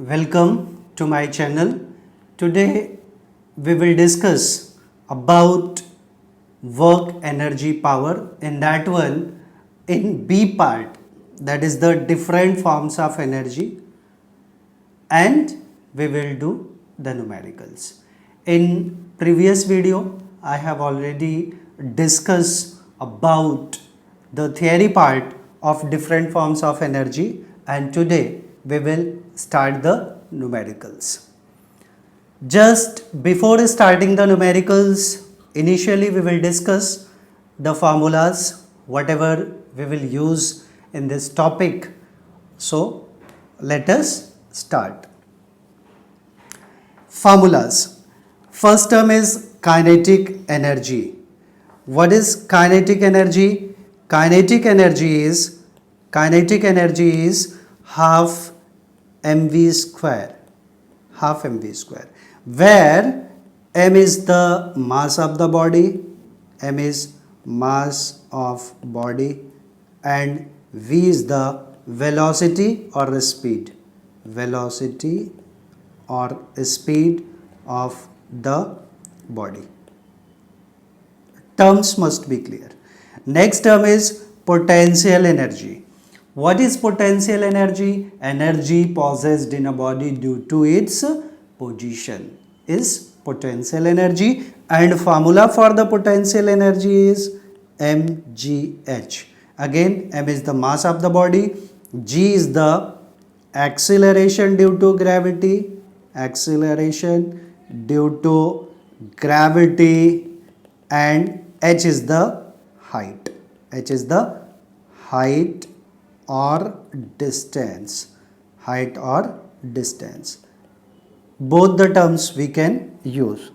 Welcome to my channel. Today we will discuss about work energy power. In that one, in B part, that is the different forms of energy, and we will do the numericals. In previous video I have already discussed about the theory part of different forms of energy, and today we will start the numericals. Just before starting the numericals, initially we will discuss the formulas, whatever we will use in this topic. So let us start. Formulas. First term is kinetic energy. What is kinetic energy? Kinetic energy is half mv square, where m is the mass of the body, and v is the velocity or speed of the body. Terms must be clear. Next term is potential energy. What is potential energy? Energy possessed in a body due to its position is potential energy, and formula for the potential energy is mgh. Again, m is the mass of the body, g is the acceleration due to gravity, and h is the height or distance. Both the terms we can use.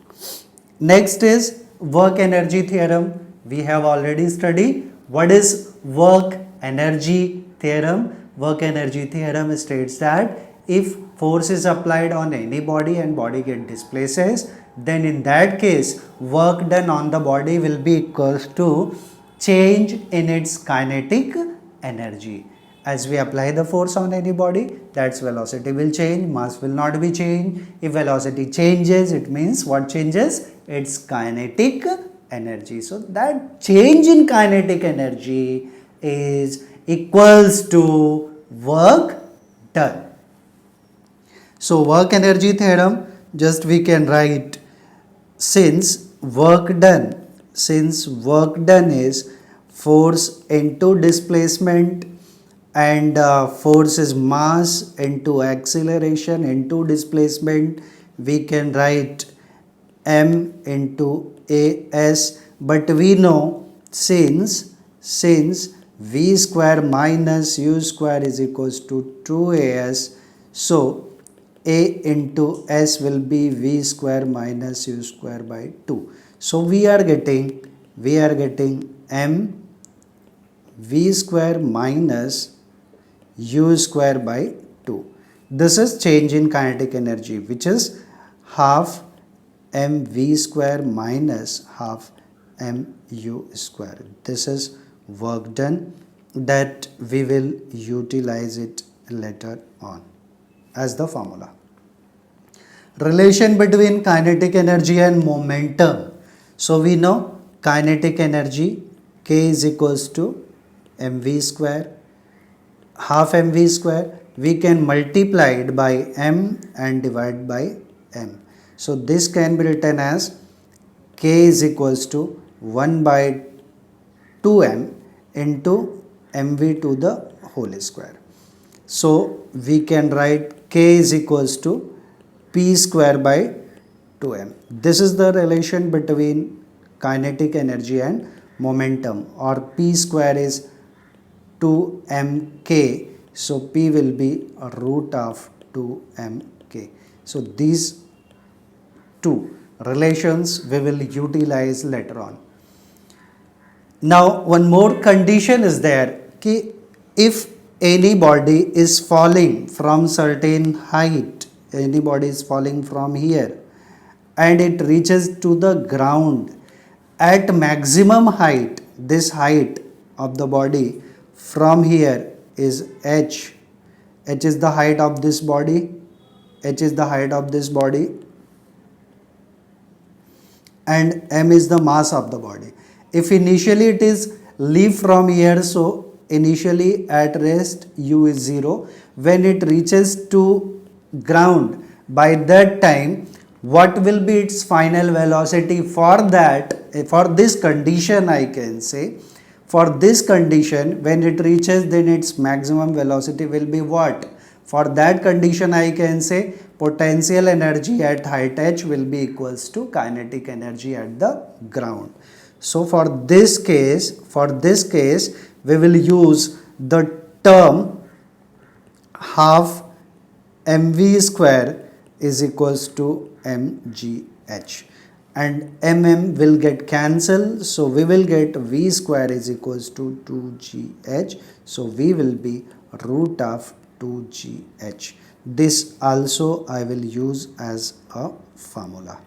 Next is work energy theorem. We have already studied what is work energy theorem. Work energy theorem states that if force is applied on any body and body get displaces, then in that case work done on the body will be equals to change in its kinetic energy. As we apply the force on any body, that's velocity will change, mass will not be changed. If velocity changes, it means what changes? Its kinetic energy. So that change in kinetic energy is equals to work done. So work energy theorem, just we can write, since work done is force into displacement, and force is mass into acceleration into displacement, we can write m into as, but we know since v square minus u square is equals to 2as, so a into s will be v square minus u square by 2. So we are getting m v square minus u square by 2. This is change in kinetic energy, which is half mv square minus half mu square. This is work done that we will utilize it later on as the formula. Relation between kinetic energy and momentum. So we know kinetic energy k is equals to mv square, half mv square, we can multiply it by m and divide by m. So this can be written as k is equals to 1 by 2m into mv to the whole square. So we can write k is equals to p square by 2m. This is the relation between kinetic energy and momentum, or p square is 2mk, so p will be a root of 2mk. So these two relations we will utilize later on. Now one more condition is there, कि if any body is falling from certain height, anybody is falling from here and it reaches to the ground at maximum height, this height of the body from here is h. H is the height of this body, h is the height of this body, and m is the mass of the body. If initially it is leave from here, so initially at rest u is 0. When it reaches to ground, by that time what will be its final velocity? For that, for this condition, I can say, for this condition, when it reaches, then its maximum velocity will be what? For that condition, I can say potential energy at height h will be equals to kinetic energy at the ground. So for this case, we will use the term half mv square is equals to mgh, and will get cancelled, so we will get v square is equals to 2gh, so v will be root of 2gh. This also I will use as a formula.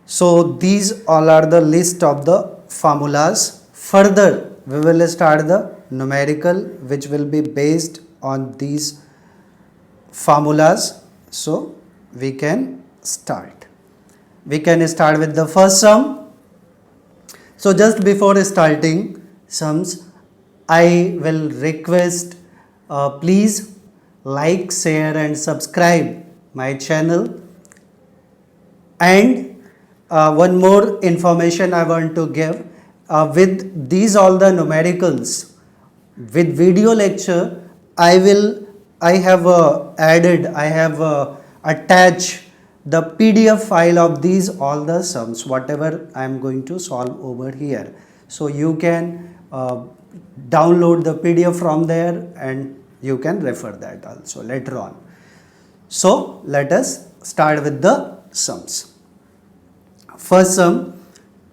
So these all are the list of the formulas. Further we will start the numerical, which will be based on these formulas. So we can start. We can start with the first sum. So just before starting sums, I will request please like, share and subscribe my channel. And one more information I want to give, with these all the numericals, with video lecture, I have attached the PDF file of these all the sums, whatever I am going to solve over here. So you can download the PDF from there and you can refer that also later on. So let us start with the sums. First sum,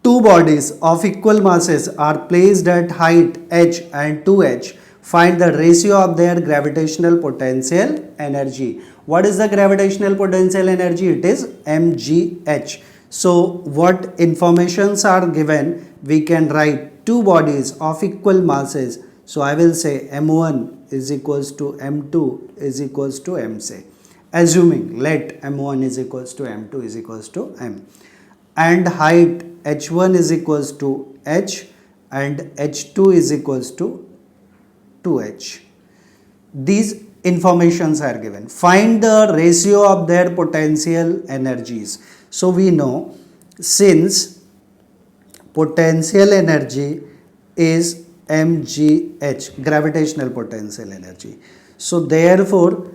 two bodies of equal masses are placed at height h and 2h. Find the ratio of their gravitational potential energy. What is the gravitational potential energy? It is mgh. So what informations are given? We can write two bodies of equal masses. So I will say m1 is equals to m2 is equals to mc. Assuming let m1 is equals to m2 is equals to m. And height h1 is equals to h and h2 is equals to 2h. These informations are given. Find the ratio of their potential energies. So we know, since potential energy is mgh, gravitational potential energy, so therefore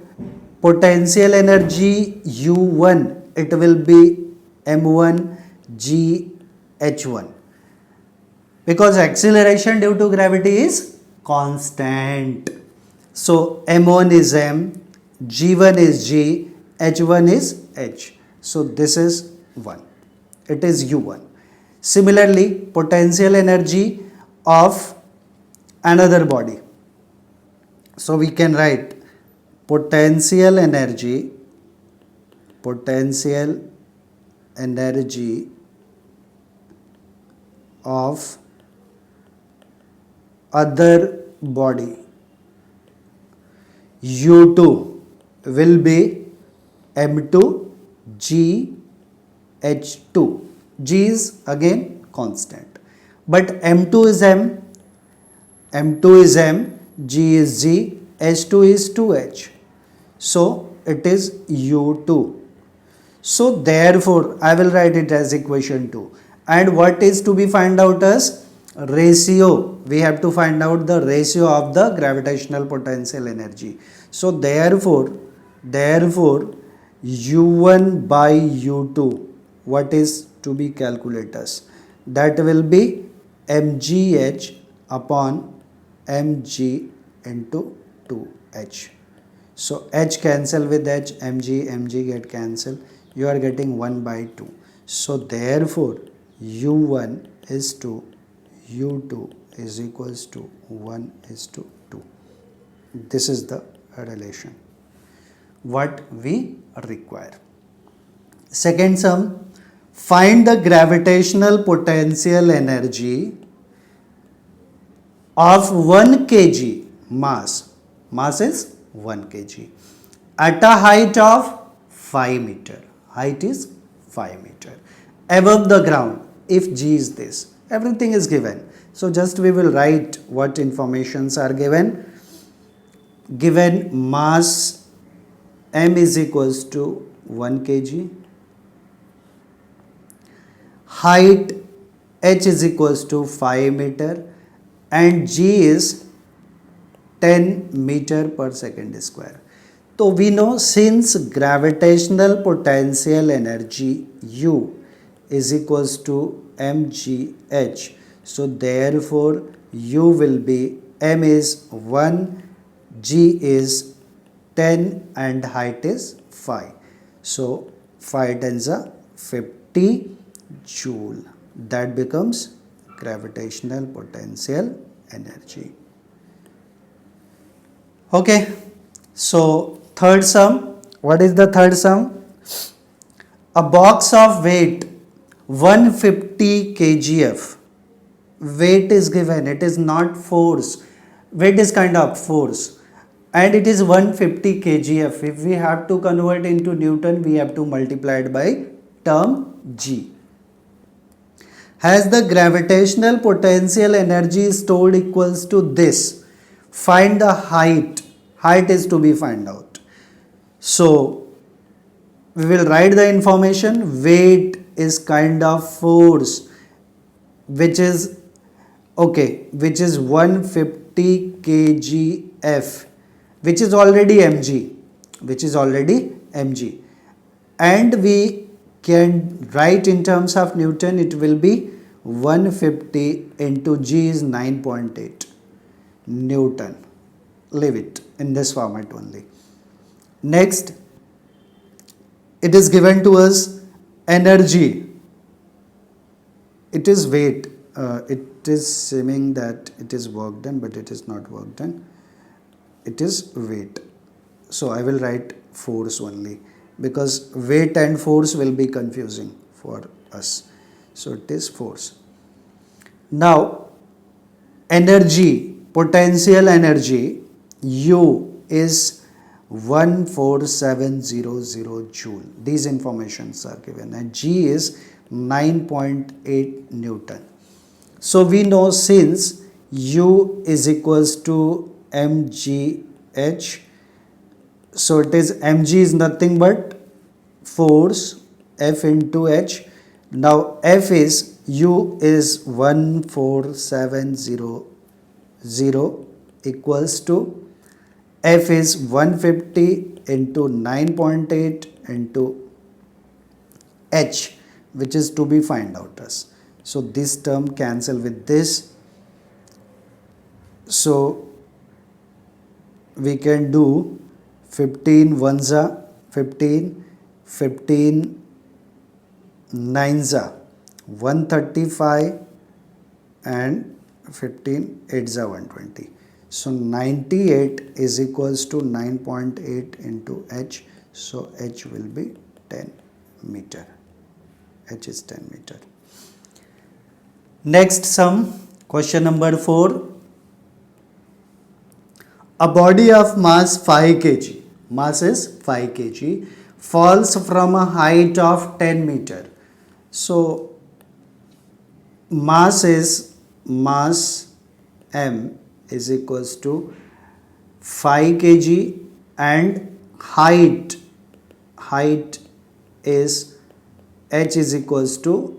potential energy u1, it will be m1 gh1, because acceleration due to gravity is constant. So m1 is m, g1 is g, h1 is h. So this is 1. It is u1. Similarly, potential energy of another body. So we can write potential energy of other body u2 will be m2 g h2. G is again constant, but m2 is m, g is g, h2 is 2h. So it is u2. So therefore I will write it as equation 2. And what is to be found out as ratio? We have to find out the ratio of the gravitational potential energy. So therefore u1 by u2, what is to be calculated? That will be mgh upon mg into 2h. So h cancel with h, mg get cancelled. You are getting 1 by 2. So therefore u1 is to u2 is equals to 1 is to 2. This is the relation what we require. Second sum, find the gravitational potential energy of 1 kg mass is 1 kg at a height of 5 meter. Height is 5 meter. Above the ground, if G is this, everything is given. So just we will write what informations are given. Given mass M is equals to 1 kg. Height H is equals to 5 meter and G is 10 meter per second square. So we know since gravitational potential energy U is equals to mgh, so therefore U will be M is 1, G is 10 and height is 5. So 5 tens are 50 joule. That becomes gravitational potential energy. Okay, so third sum. What is the third sum? A box of weight 150 kgf. Weight is given, it is not force. Weight is kind of force and it is 150 kgf. If we have to convert into Newton, we have to multiply it by term G. Has the gravitational potential energy stored equals to this. Find the height. Height is to be found out. So we will write the information. Weight is kind of force which is 150 kgf, which is already mg, and we can write in terms of Newton. It will be 150 into G is 9.8 Newton. Leave it in this format only. Next, it is given to us energy. It is weight. It is seeming that it is work done, but it is not work done. It is weight. So I will write force only because weight and force will be confusing for us. So it is force. Now energy, potential energy U is 14700 joule. These informations are given and G is 9.8 Newton. So we know since U is equals to mgh, so it is mg is nothing but force F into h. Now F is U is 14700 equals to F is 150 into 9.8 into h, which is to be find out as. So this term cancel with this. So we can do 15 ones are 15, 15 nines are 135 and 15 eights are 120. So 98 is equals to 9.8 into h. So h will be 10 meter. H is 10 meter. Next sum, question number 4. A body of mass 5 kg, mass is 5 kg, falls from a height of 10 meter. So mass M is equals to 5 kg and height is h is equals to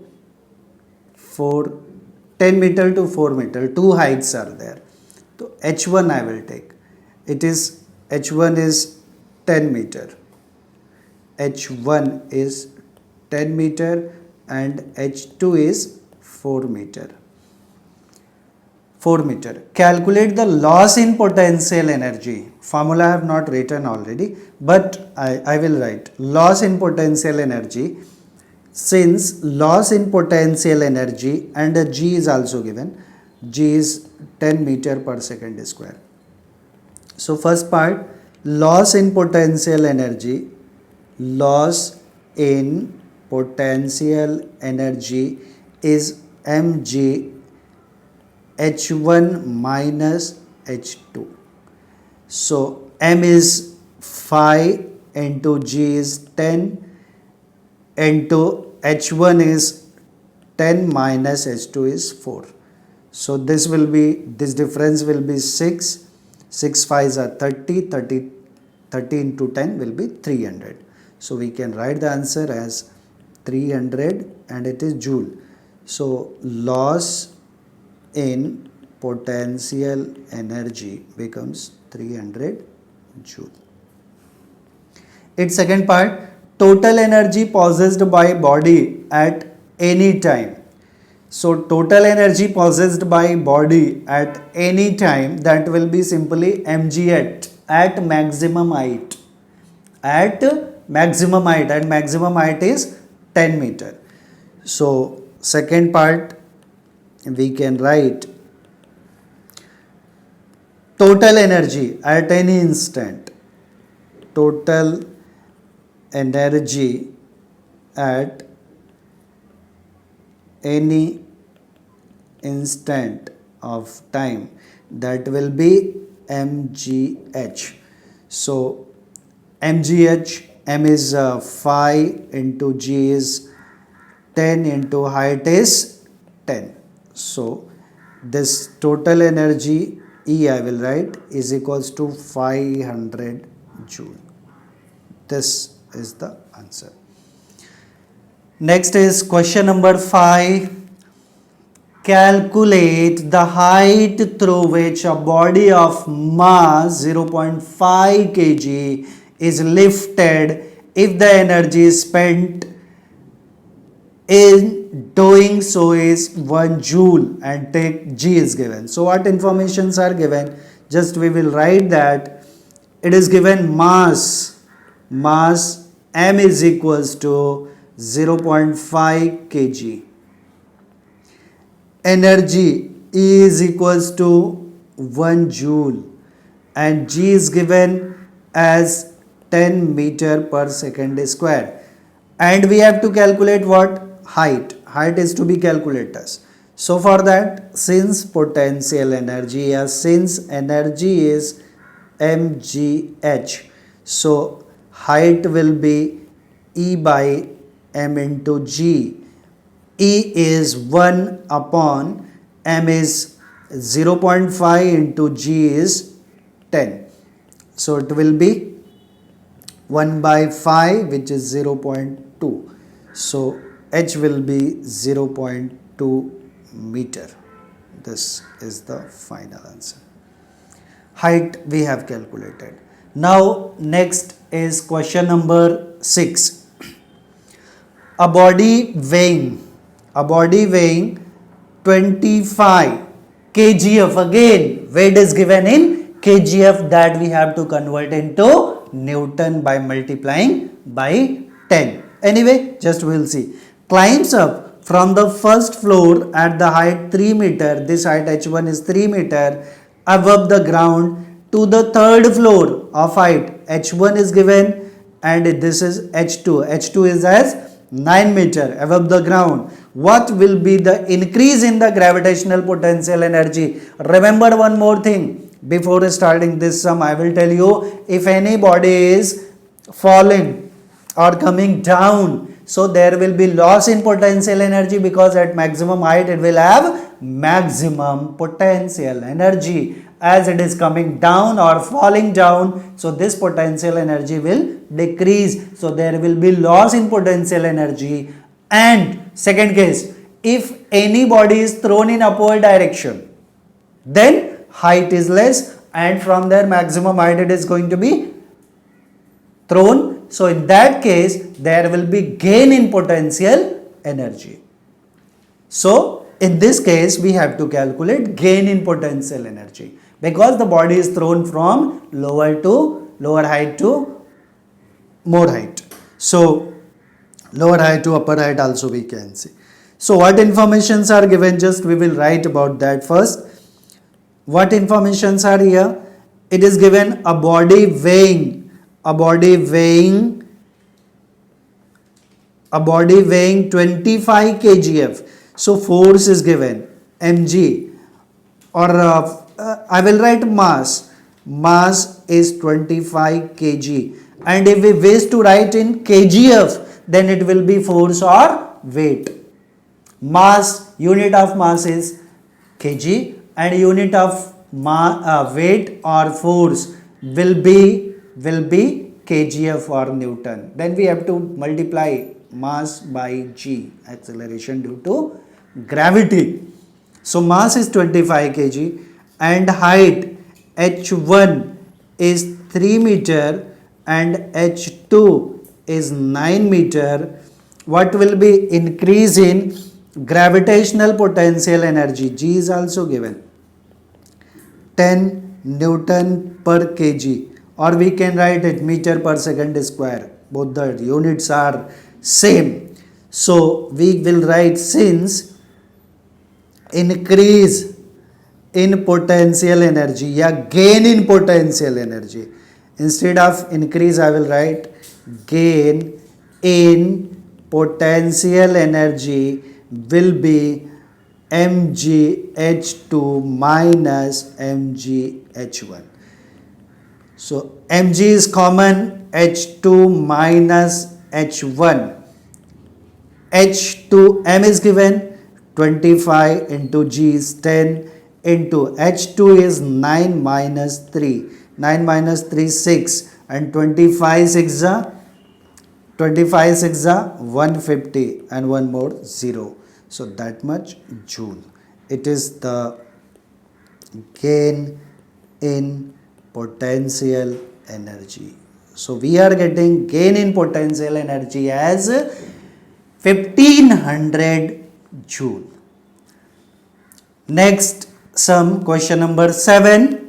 10 meter to 4 meter. Two heights are there. So h1 I will take. It is h1 is 10 meter. h1 is 10 meter and h2 is 4 meter. 4 meter. Calculate the loss in potential energy. Formula I have not written already, but I will write loss in potential energy. Since loss in potential energy and a G is also given, G is 10 meter per second square. So first part, loss in potential energy, loss in potential energy is mg h1 minus h2. So m is 5 into G is 10 into H1 is 10 minus H2 is 4. So this difference will be 6. 6 5s are 30. 30 into 10 will be 300. So we can write the answer as 300 and it is joule. So loss in potential energy becomes 300 joule. Its second part, total energy possessed by body at any time. So total energy possessed by body at any time, that will be simply mg at maximum height. At maximum height, and maximum height is 10 meter. So second part we can write total energy at any instant. Total energy at any instant of time, that will be mgh. So mgh, m is 5 into g is 10 into height is 10. So this total energy E I will write is equals to 500 joule. This is the answer. Next is question number 5. Calculate the height through which a body of mass 0.5 kg is lifted if the energy spent in doing so is 1 joule, and take G is given. So what informations are given? Just we will write that it is given mass M is equals to 0.5 kg. Energy E is equals to 1 joule, and G is given as 10 meter per second square. And we have to calculate what? Height is to be calculated. So for that, since potential energy since energy is mgh, so height will be E by m into g. E is 1 upon m is 0.5 into g is 10. So it will be 1 by 5, which is 0.2. So h will be 0.2 meter. This is the final answer. Height we have calculated. Now next is question number 6. A body weighing 25 kgf, again weight is given in kgf, that we have to convert into Newton by multiplying by 10. Anyway, just we will see. Climbs up from the first floor at the height 3 meter, this height h1 is 3 meter, above the ground to the third floor of height h1 is given, and this is h2 is as 9 meter above the ground. What will be the increase in the gravitational potential energy? Remember one more thing, before starting this sum I will tell you, if any body is falling or coming down, so there will be loss in potential energy, because at maximum height it will have maximum potential energy. As it is coming down or falling down, so this potential energy will decrease, so there will be loss in potential energy. And second case, if any body is thrown in upward direction, then height is less, and from their maximum height it is going to be thrown. So in that case there will be gain in potential energy. So in this case we have to calculate gain in potential energy, because the body is thrown from lower height to more height. So lower height to upper height also we can see. So what informations are given? Just we will write about that first. What informations are here? It is given a body weighing 25 kgf. So force is given mg, or I will write mass is 25 kg, And if we wish to write in kgf, then it will be force or weight. Mass, unit of mass is kg, and unit of weight or force will be kgf or Newton. Then we have to multiply mass by g, acceleration due to gravity. So mass is 25 kg and height h1 is 3 meter and h2 is 9 meter. What will be increase in gravitational potential energy? G is also given 10 Newton per kg, or we can write it meter per second square. Both the units are same. So we will write, since increase in potential energy, yeah, gain in potential energy. Instead of increase, I will write gain in potential energy will be mgh2 minus mgh1. So mg is common, h2 minus h1. h2 m is given 25 into g is 10 into h2 is 9 minus 3. 9 minus 3 6 and 25 6 150 and one more 0. So that much joule. It is the gain in potential energy. So we are getting gain in potential energy as 1500 joule. Next sum, question number 7.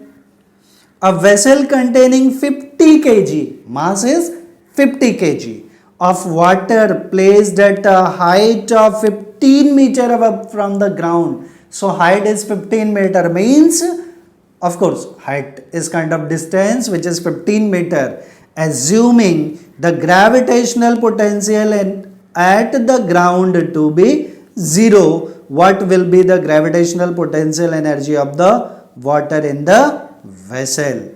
A vessel containing 50 kg, mass is 50 kg, of water placed at a height of 15 meter above from the ground. So height is 15 meter, means of course height is kind of distance which is 15 meter. Assuming the gravitational potential at the ground to be 0, what will be the gravitational potential energy of the water in the vessel?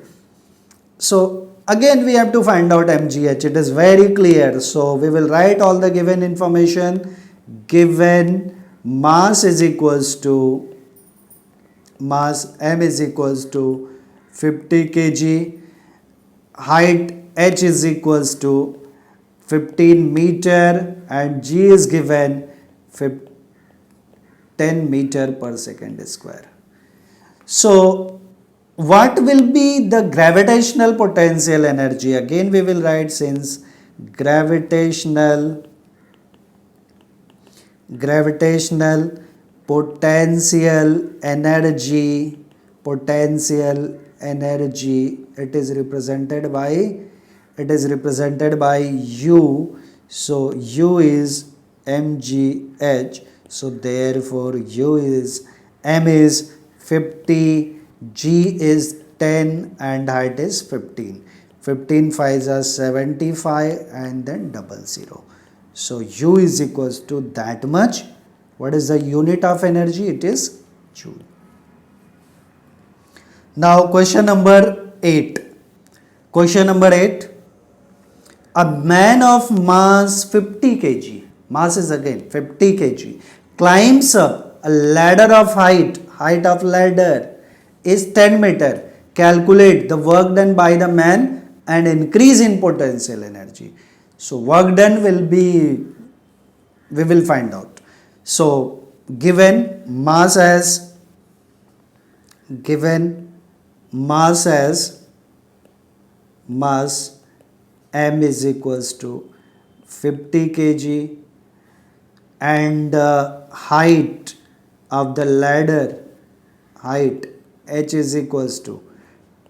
So again we have to find out mgh. It is very clear. So we will write all the given information. Given mass is equals to mass m is equals to 50 kg, height h is equals to 15 meter, and g is given 10 meter per second square. So what will be the gravitational potential energy? Again we will write, since gravitational potential energy, it is represented by u. So u is mgh. So therefore m is 50, g is 10 and height is 15. 15 5s are 75 and then 00. So u is equals to that much. What is the unit of energy? It is joule. Now question number 8. Question number 8. A man of mass 50 kg, mass is again 50 kg, climbs up a ladder of height of ladder is 10 meter. Calculate the work done by the man and increase in potential energy. So work done will be, we will find out. So given mass as mass m is equals to 50 kg and height of the ladder, height h is equals to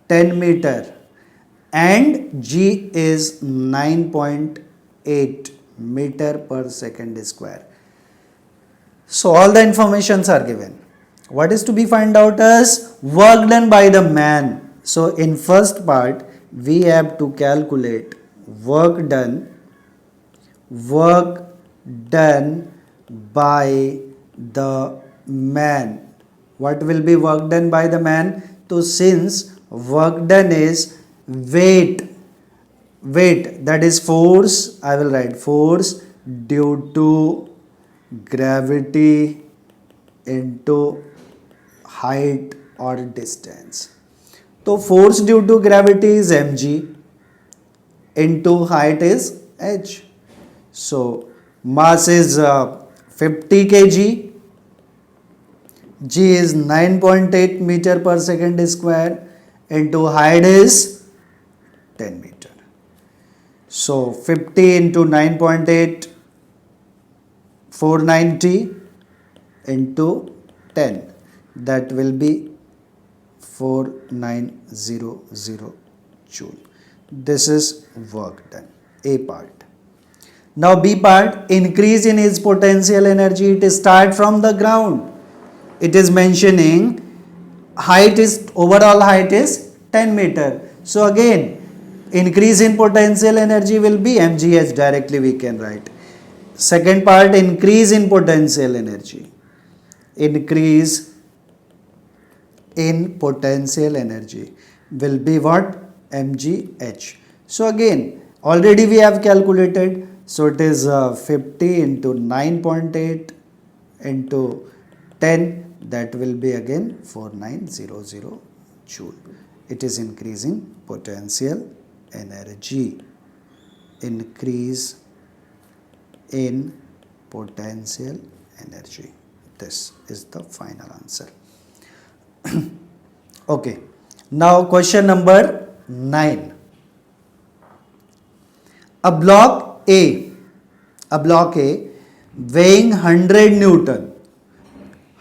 10 meter and g is 9.8 meter per second square. So all the informations are given. What is to be found out as work done by the man. So in first part we have to calculate work done by the man. What will be work done by the man? So since work done is weight weight, that is force, I will write force due to gravity into height or distance. So force due to gravity is mg, into height is h. So mass is 50 kg, g is 9.8 meter per second square, into height is 10 meter. So 50 into 9.8, 490 into 10, that will be 4900 joule. This is work done, A part. Now B part, increase in its potential energy. It start from the ground. It is mentioning height is, overall height is 10 meter. So again, increase in potential energy will be mgh, directly we can write. Second part, increase in potential energy. Increase in potential energy will be what? mgh. So again, already we have calculated. So it is 50 into 9.8 into 10, that will be again 4900 joule. It is increasing potential energy. Increase in potential energy. This is the final answer. Okay. Now question number 9. A block A weighing 100 Newton.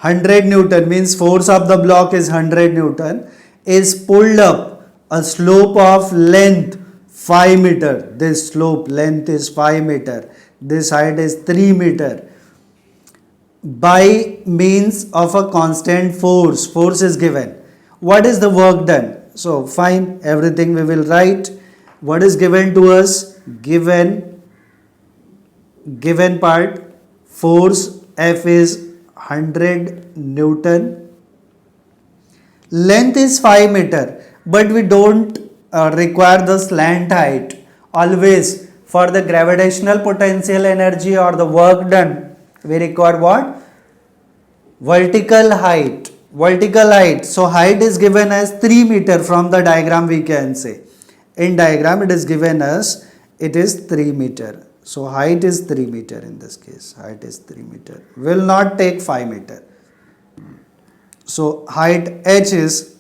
100 Newton means force of the block is 100 Newton, is pulled up a slope of length 5 meter. This slope length is 5 meter. This height is 3 meter. By means of a constant force. Force is given. What is the work done? So fine, everything we will write. What is given to us? Given part, force F is 100 Newton. Length is 5 meter, but we don't require the slant height. Always for the gravitational potential energy or the work done, we require what? Vertical height. So height is given as 3 meter from the diagram, we can say. In diagram it is given as it is 3 meter. So height is 3 meter in this case. Height is 3 meter. Will not take 5 meter. So height h is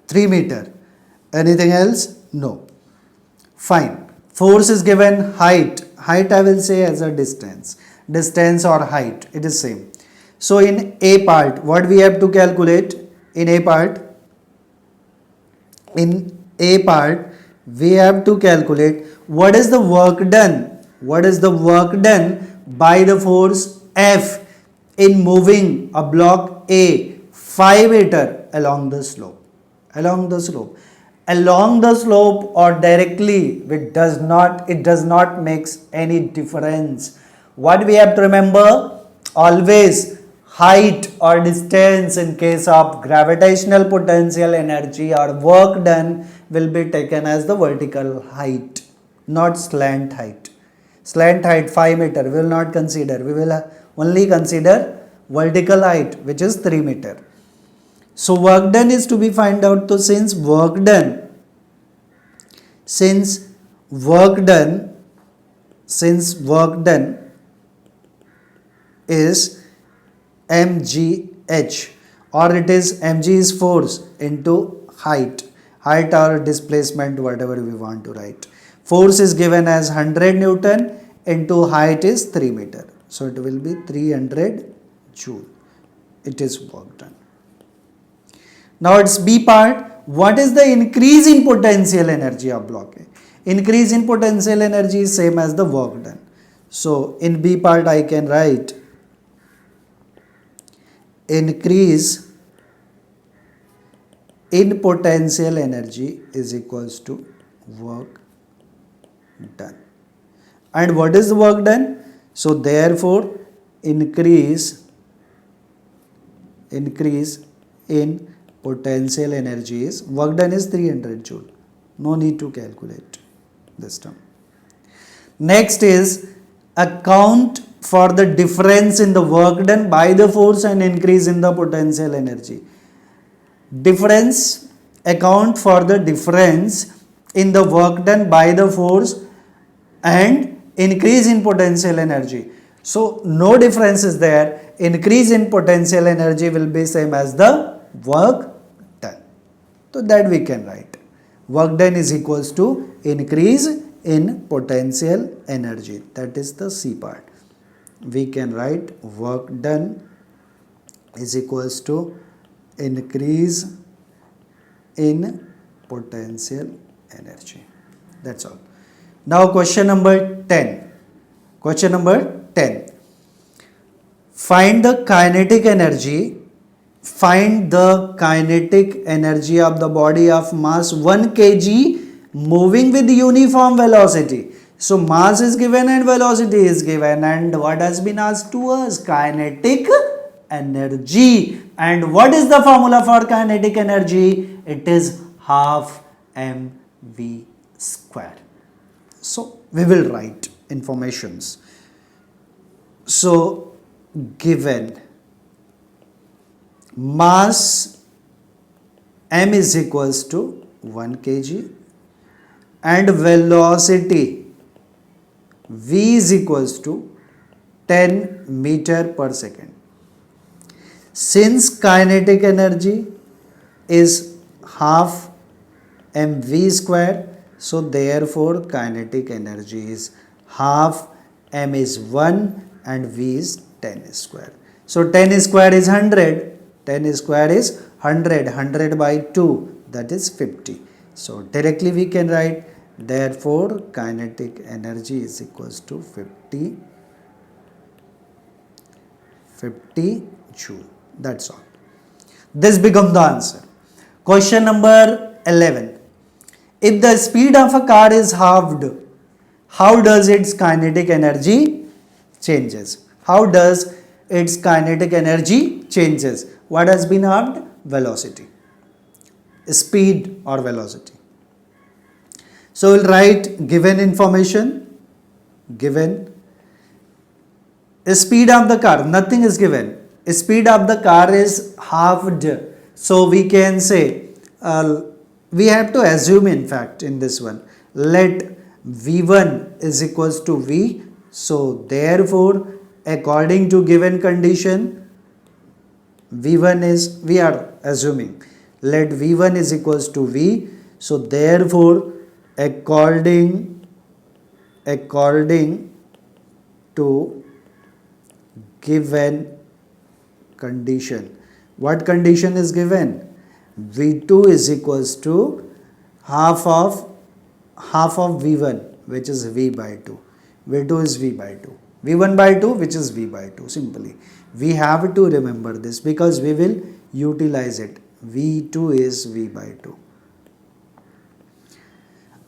3 meter. Anything else? No. Fine. Force is given, height. Height I will say as a distance. Distance or height, it is same. So in A part, what we have to calculate? In A part, we have to calculate what is the work done. What is the work done by the force F in moving a block A 5 meter along the slope. Along the slope or directly, it does not makes any difference. What we have to remember, always height or distance in case of gravitational potential energy or work done will be taken as the vertical height, not slant height. Slant height 5 meter we will not consider. We will only consider vertical height, which is 3 meter. So work done is to be find out. So since work done is mgh, or it is mg is force into height or displacement, whatever we want to write. Force is given as 100 Newton into height is 3 meter. So it will be 300 joule. It is work done. Now it's B part. What is the increase in potential energy of block A? Increase in potential energy is same as the work done. So in B part I can write increase in potential energy is equals to work done. And what is the work done? So therefore increase in potential energy is, work done is 300 joule. No need to calculate this term. Next is account for the difference in the work done by the force and increase in the potential energy. Difference, account for the difference in the work done by the force and increase in potential energy. So no difference is there. Increase in potential energy will be same as the work done. So that we can write. Work done is equals to increase in potential energy. That is the C part. We can write work done is equals to increase in potential energy. That's all. Now question number 10. Question number 10. Find the kinetic energy. Find the kinetic energy of the body of mass 1 kg moving with uniform velocity. So mass is given and velocity is given, and what has been asked to us? Kinetic energy. And what is the formula for kinetic energy? It is half mv square. So we will write informations. So given mass m is equals to 1 kg and velocity v is equals to 10 meter per second. Since kinetic energy is half mv square, so therefore kinetic energy is half m is 1 and v is 10 square. So 10 square is 100, 10 square is 100, 100 by 2, that is 50. So directly we can write, therefore kinetic energy is equals to 50 joule. That's all. This becomes the answer. Question number 11. If the speed of a car is halved, how does its kinetic energy changes? How does its kinetic energy changes? What has been halved? Velocity. Speed or velocity. So we'll write given information, given speed of the car, nothing is given. Speed of the car is halved. So we can say, we have to assume in fact in this one, let V1 is equals to V. So therefore according to given condition, V1 is, we are assuming, let V1 is equals to V. So therefore according to given condition, what condition is given? V2 is equals to half of V1, which is V by 2. V2 is V by 2. V1 by 2, which is V by 2. Simply we have to remember this because we will utilize it. V2 is V by 2.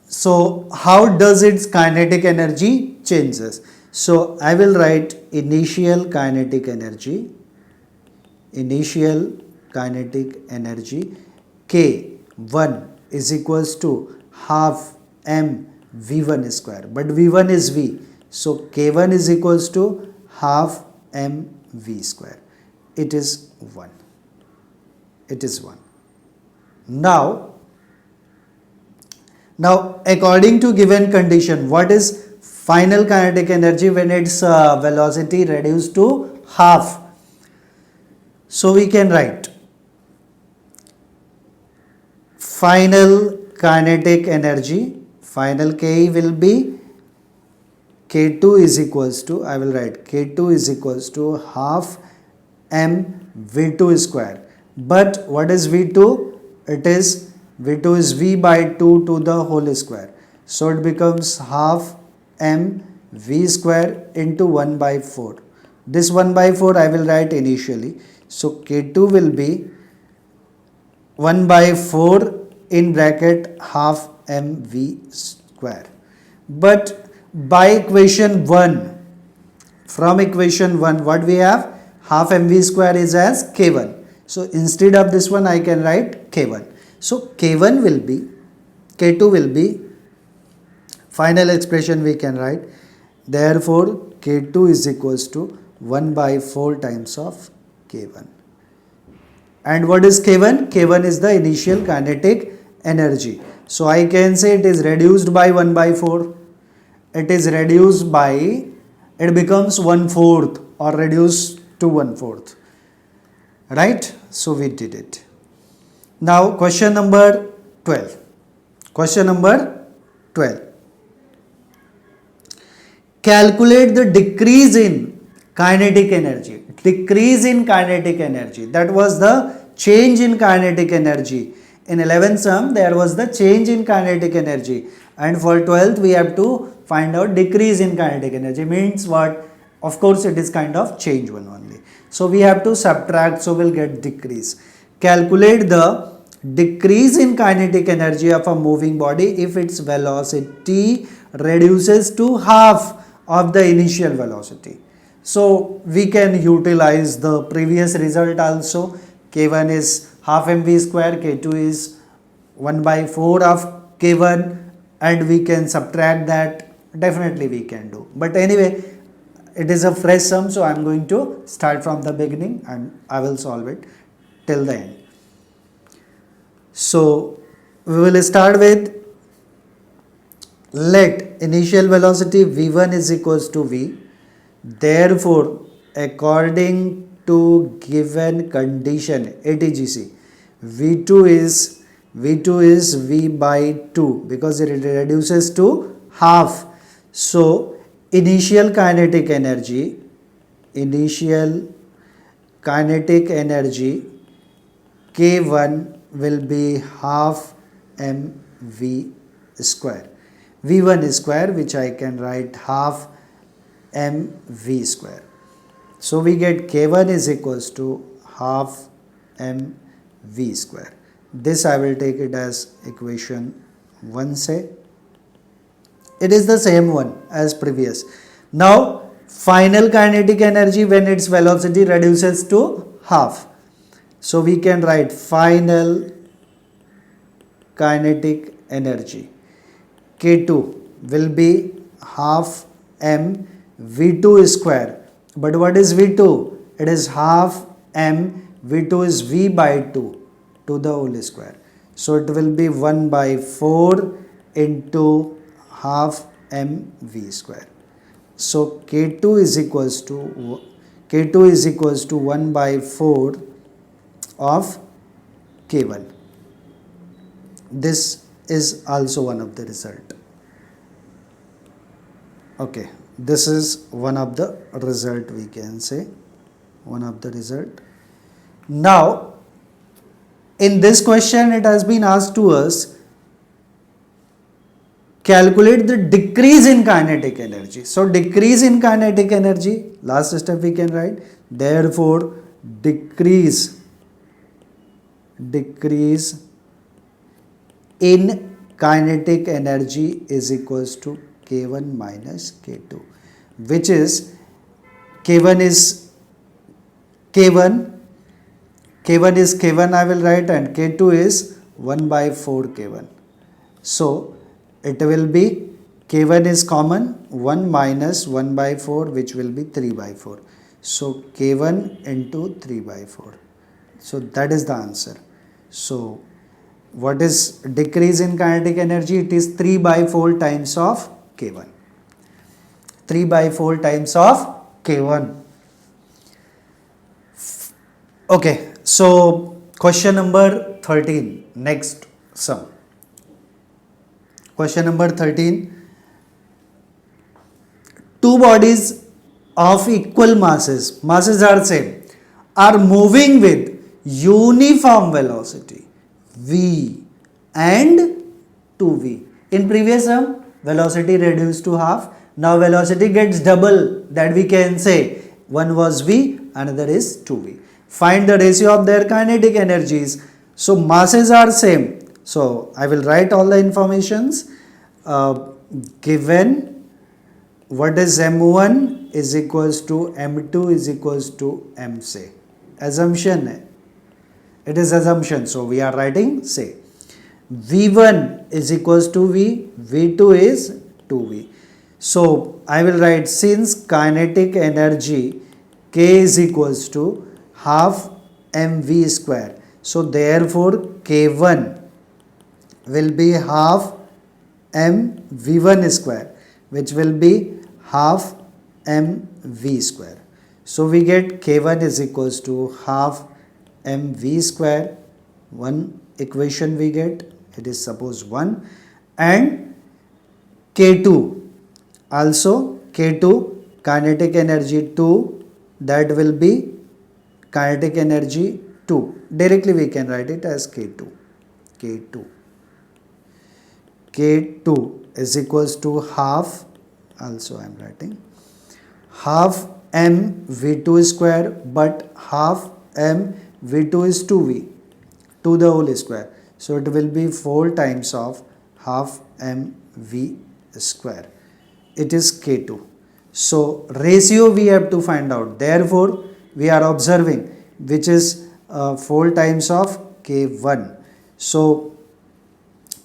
So how does its kinetic energy changes? So I will write initial kinetic energy K1 is equals to half m V1 square, but V1 is V, so K1 is equals to half m V square. It is 1. It is 1. Now according to given condition, what is final kinetic energy when its velocity reduced to half? So we can write final kinetic energy, final K will be K2 is equals to, I will write K2 is equals to half m V2 square. But what is V2? It is V2 is V by 2 to the whole square. So it becomes half m V square into 1 by 4. This 1 by 4 I will write initially. So K2 will be 1 by 4 in bracket half mv square. But by equation 1, from equation 1, what we have? Half mv square is as K1. So instead of this one I can write K1. So K1 will be K2 will be final expression we can write. Therefore, K2 is equals to 1 by 4 times of K1. And what is K1? K1 is the initial kinetic energy. So I can say it is reduced by 1 by 4. It is reduced by, it becomes 1/4 or reduced to 1/4. Right? So we did it. Now question number 12. Question number 12. Calculate the decrease in kinetic energy. Decrease in kinetic energy. That was the change in kinetic energy. In 11th sum, there was the change in kinetic energy. And for 12th, we have to find out decrease in kinetic energy. Means what? Of course, it is kind of change one only. So we have to subtract, so we'll get decrease. Calculate the decrease in kinetic energy of a moving body if its velocity reduces to half of the initial velocity. So we can utilize the previous result also. K1 is half mv square, K2 is 1 by 4 of K1, and we can subtract that. Definitely we can do. But anyway, it is a fresh sum, so I am going to start from the beginning and I will solve it till the end. So we will start with, let initial velocity v1 is equals to v. Therefore, according to given condition ATGC, v2 is v by 2 because it reduces to half. So initial kinetic energy K1 will be half mv square. V1 square, which I can write half mv square. So we get K1 is equals to half mv square. This I will take it as equation 1 say. It is the same one as previous. Now final kinetic energy when its velocity reduces to half. So we can write final kinetic energy K2 will be half m v2 square. But what is v2? It is half m, v2 is v by 2 to the whole square. So it will be 1 by 4 into half m v square. So K2 is equals to 1 by 4 of K1. This is also one of the result. Okay, this is one of the result, we can say one of the result. Now in this question it has been asked to us, calculate the decrease in kinetic energy. So decrease in kinetic energy, last step we can write, therefore decrease in kinetic energy is equals to K1 minus K2, which is K1 is K1 I will write, and K2 is 1 by 4 K1. So it will be K1 is common, 1 minus 1 by 4, which will be 3 by 4. So K1 into 3 by 4. So that is the answer. So what is decrease in kinetic energy? It is 3 by 4 times of K1. 3 by 4 times of K1. Okay, so question number 13, next sum. Question number 13. Two bodies of equal masses are same, are moving with uniform velocity v and 2v. In previous sum, velocity reduced to half. Now velocity gets double, that we can say one was v, another is 2v. Find the ratio of their kinetic energies. So masses are same. So I will write all the informations. Given what is m1 is equals to m2 is equals to m say. Assumption hai. It is assumption, so we are writing say. V1 is equals to V, V2 is 2V. So I will write, since kinetic energy K is equals to half mv square. So therefore K1 will be half mv1 square, which will be half mv square. So we get K1 is equals to half mv square. One equation we get, it is suppose 1, and K2 also, K2 kinetic energy 2, that will be kinetic energy 2. Directly we can write it as K2. K2 is equals to half, also I am writing, half m v2 square, but half m v2 is 2v, 2 the whole square. So it will be 4 times of half m v square. It is K2. So ratio we have to find out. Therefore we are observing which is 4 times of K1. So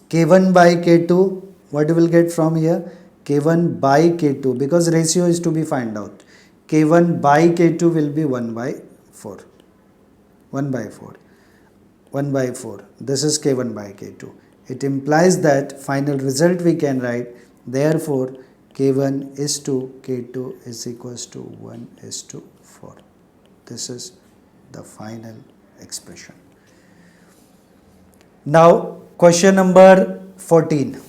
K1 by K2, what you will get from here? K1 by K2, because ratio is to be find out. K1 by K2 will be 1 by 4. 1 by 4. 1 by 4. This is K1 by K2. It implies that final result we can write. Therefore K1 is to K2 is equals to 1 is to 4. This is the final expression. Now question number 14.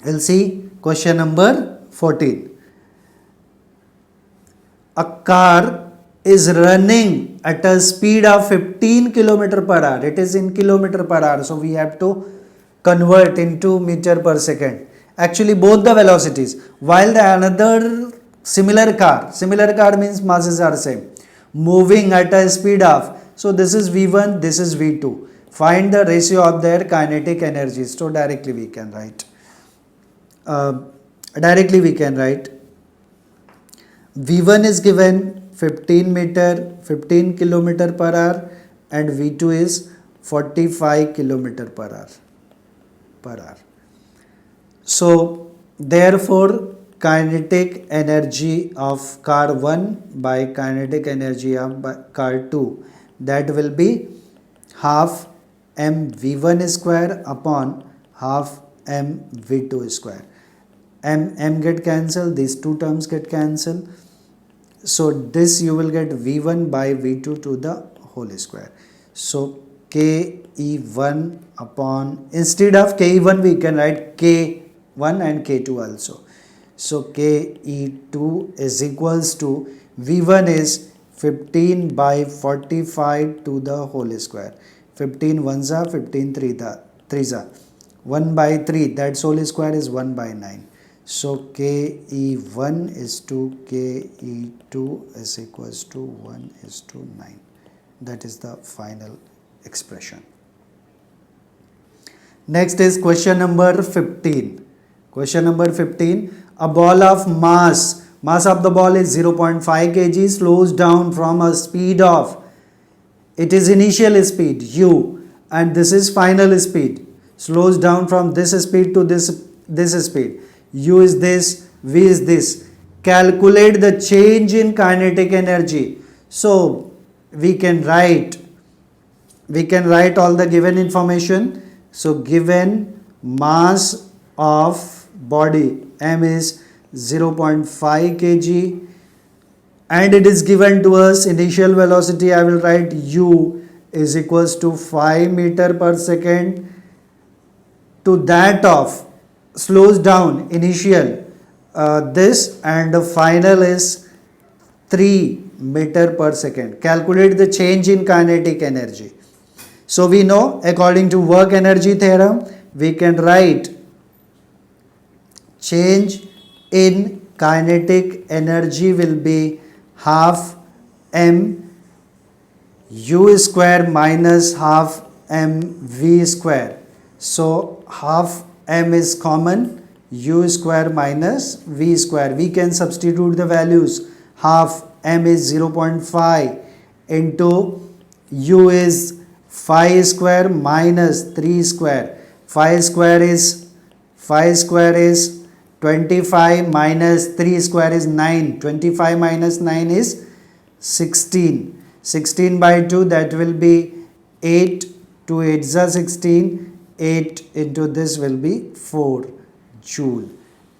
We'll see question number 14. A car is running at a speed of 15 km per hour. It is in kilometer per hour. So we have to convert into meter per second. Actually both the velocities. While the another similar car means masses are same, moving at a speed of, so this is V1, this is V2. Find the ratio of their kinetic energies. So directly we can write. V1 is given 15 kilometer per hour, and V2 is 45 kilometer per hour. So therefore kinetic energy of car 1 by kinetic energy of car 2, that will be half mv1 square upon half mv2 square. M get cancelled, these two terms get cancelled. So this you will get v1 by v2 to the whole square. So ke1 upon, instead of ke1 we can write k1 and k2 also. So ke2 is equals to, v1 is 15 by 45 to the whole square. 15 ones are 15 threes are 1 by 3, that's whole square is 1 by 9. So ke1 is to ke2 is equals to 1 is to 9. That is the final expression. Next is question number 15. Question number 15. A ball of mass of the ball is 0.5 kg, slows down from a speed of, it is initial speed u, and this is final speed, slows down from this speed to this speed. U is this, V is this. Calculate the change in kinetic energy. So we can write all the given information. So given mass of body m is 0.5 kg, and it is given to us initial velocity, I will write u is equals to 5 meter per second, to that of slows down initial this, and the final is 3 meter per second. Calculate the change in kinetic energy. So we know, according to work energy theorem, we can write change in kinetic energy will be half m u square minus half m v square. So half m is common, u square minus v square. We can substitute the values. Half m is 0.5 into u is 5 square minus 3 square. 5 square is 25 minus 3 square is 9. 25 minus 9 is 16. 16 by 2, that will be 8. 2 8s are 16. 8 into this will be 4 joule.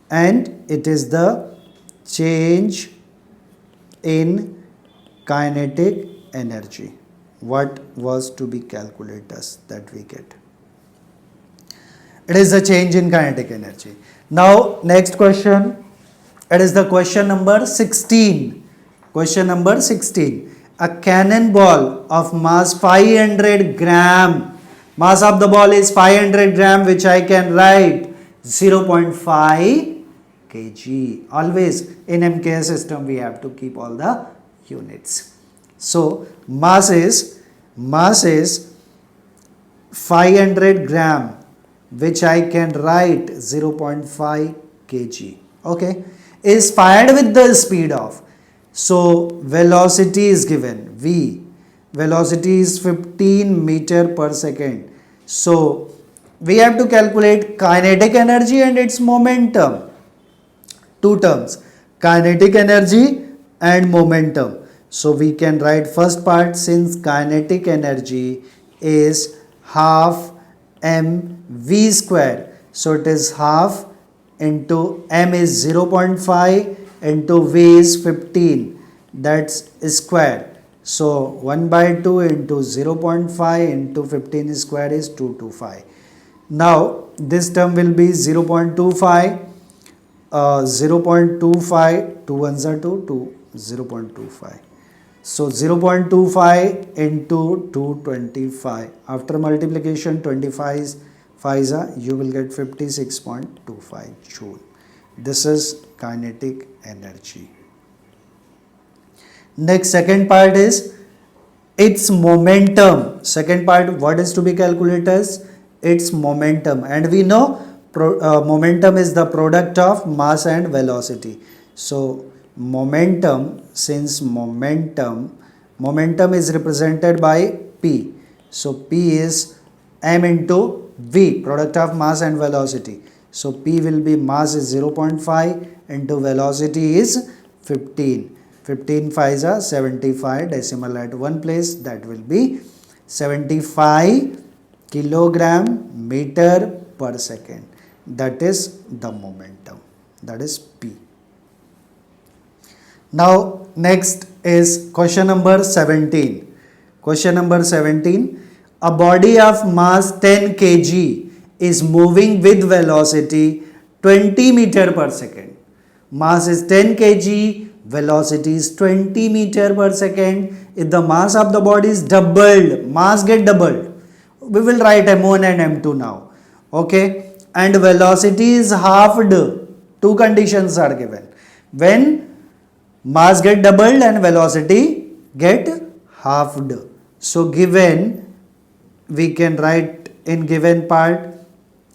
And it is the change in kinetic energy. What was to be calculated that we get? It is the change in kinetic energy. Now next question, it is the question number 16. Question number 16. A cannonball of mass 500 gram. Mass of the ball is 500 gram, which I can write 0.5 kg. Always in MKS system we have to keep all the units. So mass is 500 gram, which I can write 0.5 kg. Okay, is fired with the speed of. So velocity is given, v. Velocity is 15 meter per second. So we have to calculate kinetic energy and its momentum. Two terms, kinetic energy and momentum. So we can write first part, since kinetic energy is half mv square. So it is half into m is 0.5 into v is 15, that's square. So 1 by 2 into 0.5 into 15 square is 225. Now this term will be 0.25. 0.25, 2 ones are 2, 0.25. So 0.25 into 225. After multiplication, 25 5s are, you will get 56.25 joule. This is kinetic energy. Next, second part is its momentum. Second part, what is to be calculated? Its momentum. And we know momentum is the product of mass and velocity. So momentum, since momentum is represented by P. So P is m into v, product of mass and velocity. So P will be, mass is 0.5 into velocity is 15. 15 5s are 75, decimal at one place, that will be 75 kilogram meter per second. That is the momentum, that is P. Now next is question number 17. Question number 17. A body of mass 10 kg is moving with velocity 20 meter per second. Mass is 10 kg, velocity is 20 meter per second. If the mass of the body is doubled, mass get doubled. We will write m1 and m2 now. Okay, and velocity is halved. Two conditions are given. When mass get doubled and velocity get halved. So given, we can write in given part,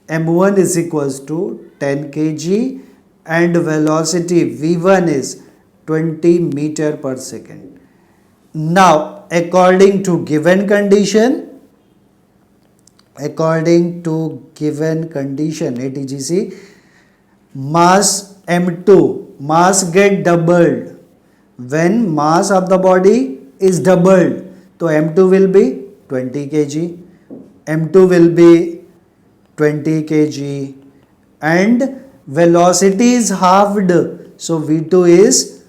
m1 is equals to 10 kg and velocity v1 is 20 meter per second. Now according to given condition, ATGC, mass m2, mass get doubled. When mass of the body is doubled, so m2 will be 20 kg, m2 will be 20 kg and velocity is halved. So v2 is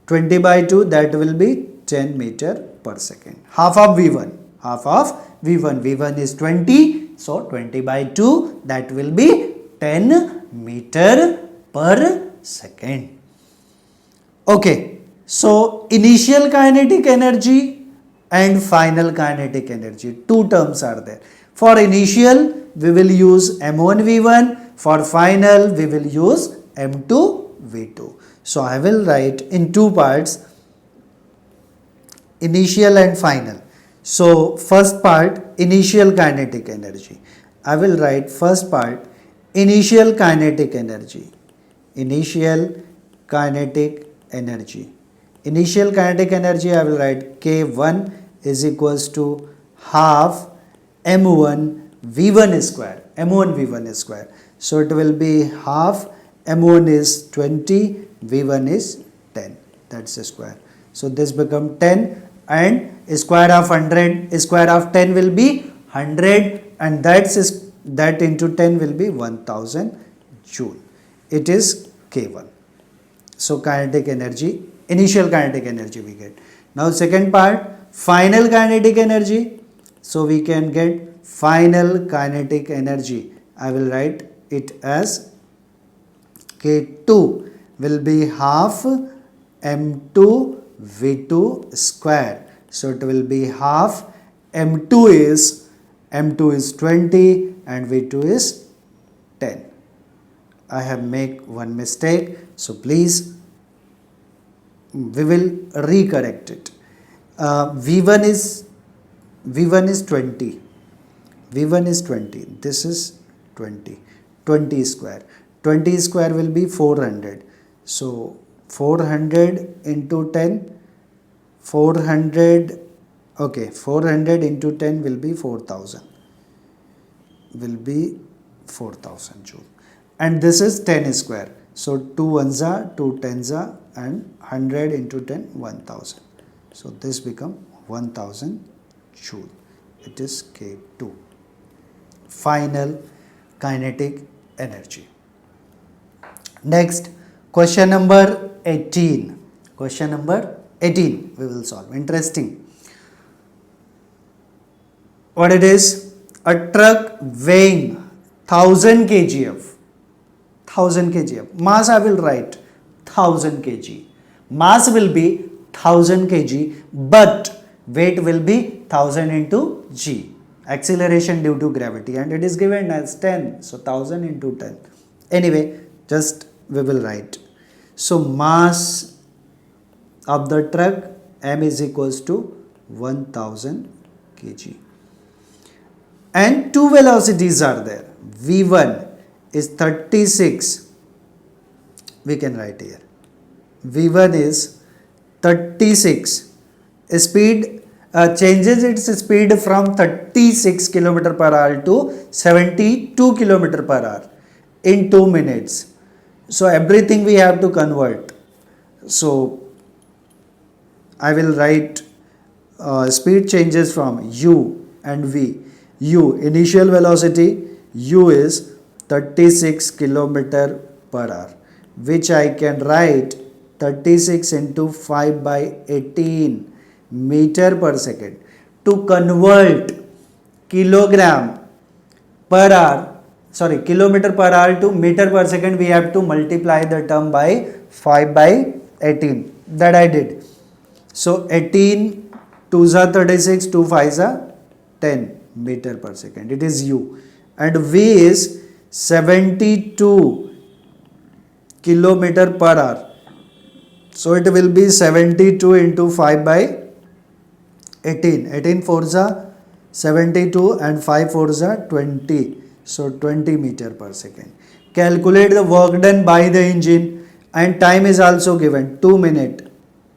20 by 2, that will be 10 meter per second. Half of v1, v1 is 20, so 20 by 2, that will be 10 meter per second. Okay, so initial kinetic energy and final kinetic energy, two terms are there. For initial we will use m1 v1, for final we will use m2 v2. So I will write in two parts, initial and final. So first part, initial kinetic energy. I will write first part, initial kinetic energy. Initial kinetic energy. Initial kinetic energy, I will write K1 is equals to half m1 v1 square, m1 v1 square. So it will be half m1 is 20, v1 is 10, that's the square. So this become 10 and square of 100, square of 10 will be 100 and that into 10 will be 1000 joule. It is K1. So kinetic energy, initial kinetic energy we get. Now second part, final kinetic energy. So we can get final kinetic energy. I will write it as K2 will be half m2 v2 square. So it will be half m2 is 20 and v2 is 10. I have make one mistake, so please we will recorrect it. v1 is 20, v1 is 20, this is 20, 20 square, 20 square will be 400. So 400 into 10, 400, okay, 400 into 10 will be 4000, will be 4000 joule. And this is 10 square. So 2 ones are 2 tens are and 100 into 10 1000. So this become 1000 joule. It is K2. Final kinetic energy. Next, question number 18. Question number 18 we will solve. Interesting. What it is? A truck weighing 1000 kgf. 1000 kgf. Mass I will write 1000 kg. Mass will be 1000 kg, but weight will be 1000 into g. Acceleration due to gravity, and it is given as 10. So 1000 into 10. Anyway, just we will write. So mass of the truck m is equals to 1000 kg. And two velocities are there. v1 is 36, we can write here. v1 is 36. Speed changes its speed from 36 km per hour to 72 km per hour in 2 minutes. So everything we have to convert. So I will write speed changes from u and v. U initial velocity, u is 36 km per hour, which I can write 36 into 5 by 18 meter per second. To convert kilogram per hour, sorry, kilometer per hour to meter per second, we have to multiply the term by 5 by 18. That I did. So 18 2s are 36, 2 5s are 10 meter per second. It is u. And v is 72 kilometer per hour. So it will be 72 into 5 by 18. 18 4s are 72 and 5 4s are 20. So 20 meter per second. Calculate the work done by the engine, and time is also given 2 minute.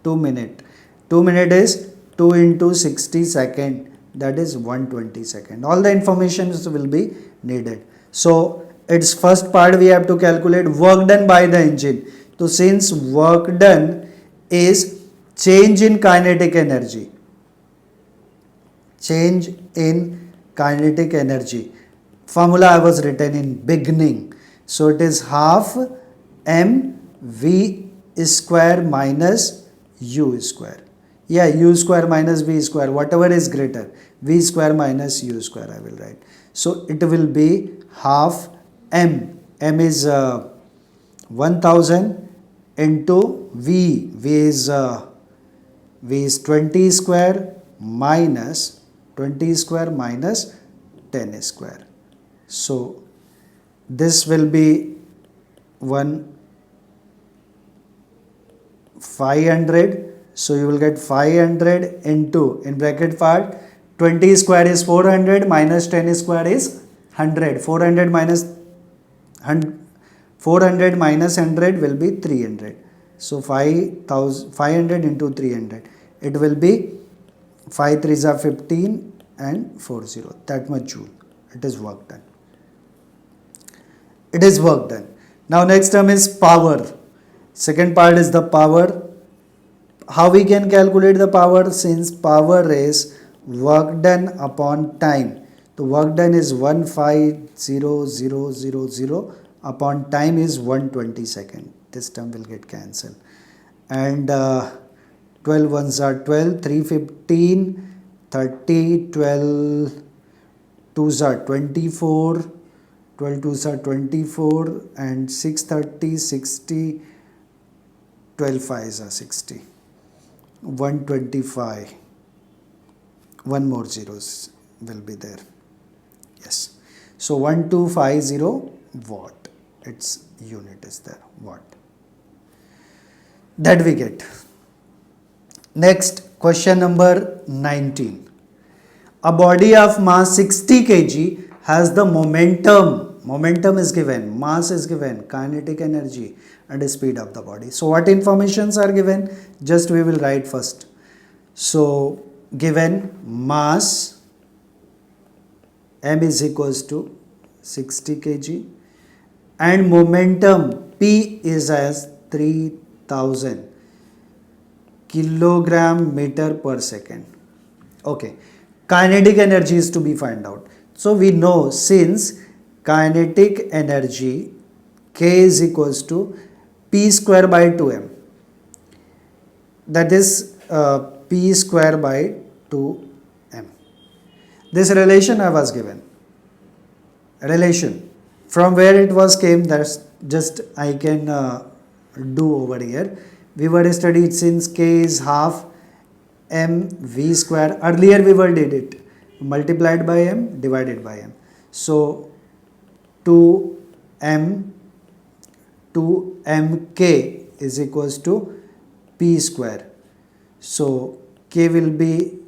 2 minute. 2 minute is 2 into 60 second, that is 120 second. All the informations will be needed. So its first part we have to calculate work done by the engine. So since work done is change in kinetic energy, change in kinetic energy, formula I was written in beginning. So it is half m v square minus u square. Yeah, u square minus v square, whatever is greater, v square minus u square I will write. So it will be half m is 1000 into v is 20 square minus 20 square minus 10 square. So this will be 500. So you will get 500 into, in bracket part, 20 square is 400 minus 10 square is 100. 400 minus 100 will be 300. So 500 into 300. It will be 5 3s are 15 and 40, that much joule. It is work done. It is work done. Now next term is power. Second part is the power. How we can calculate the power? Since power is work done upon time. The work done is 150,000 upon time is 120 second. This term will get cancelled. And 12 ones are 12, 315, 30, 12 twos are 24, 12 twos are 24, and 630, 60, 12 fives are 60. 125. One more zeros will be there. Yes. So 1250 watt. Its unit is there. Watt. That we get. Next, question number 19. A body of mass 60 kg has the momentum. Momentum is given, mass is given, kinetic energy and speed of the body. So what informations are given? Just we will write first. So given mass m is equals to 60 kg and momentum p is as 3000 kilogram meter per second. Okay, kinetic energy is to be found out. So we know since kinetic energy K is equals to P square by 2m, that is P square by 2m. This relation I was given. Relation. From where it was came, that's just I can do over here. We were studied since K is half m v square. Earlier we were did it. Multiplied by m divided by m. So 2mk is equals to p square. So k will be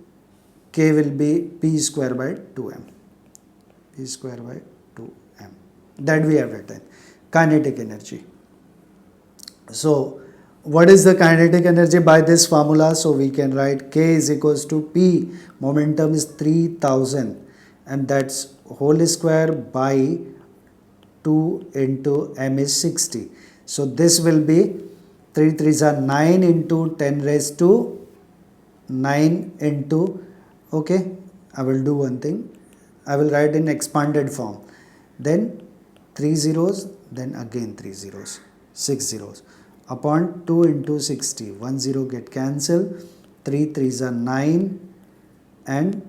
p square by 2m. P square by 2m. That we have written. Kinetic energy. So what is the kinetic energy by this formula? So we can write K is equals to P, momentum is 3000 and that's whole square by 2 into m is 60. So this will be 3 3s are 9 into 10 raised to 9 into, okay, I will do one thing. I will write in expanded form. Then 3 zeros, then again 3 zeros, 6 zeros. Upon 2 into 60, 1 0 get cancelled, 3 3s are 9 and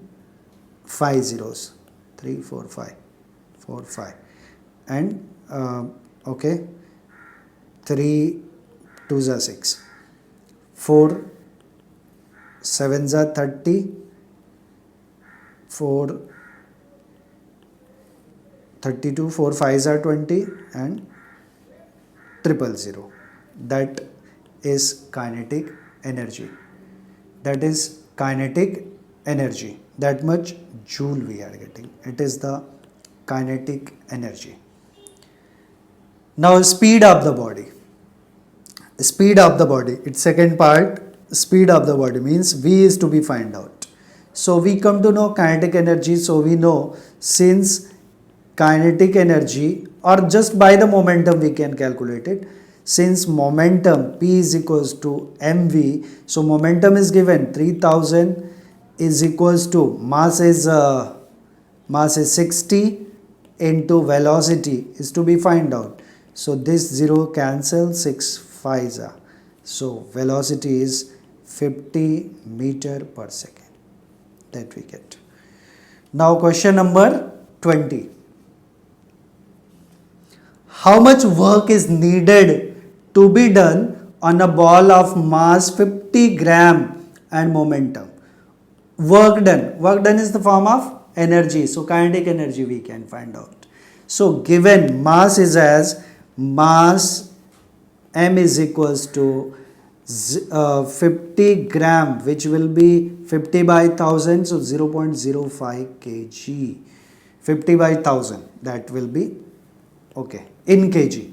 5 zeros, 3 4 5, 4 5 and okay, 3 2s are 6, 4 7s are 30, 4 32, 4 5s are 20 and 000. That is kinetic energy. That is kinetic energy. That much joule we are getting. It is the kinetic energy. Now speed of the body. Speed of the body. Its second part, speed of the body means V is to be found out. So we come to know kinetic energy. So we know since kinetic energy or just by the momentum we can calculate it. Since momentum P is equals to mv, so momentum is given 3000 is equals to mass is 60 into velocity is to be find out. So this 0 cancel, 6 5s are. So velocity is 50 meter per second. That we get. Now question number 20. How much work is needed to be done on a ball of mass 50 gram and momentum? Work done. Work done is the form of energy. So kinetic energy we can find out. So given mass is as mass m is equals to 50 gram, which will be 50 by 1000, so 0.05 kg. 50 by 1000, that will be okay in kg.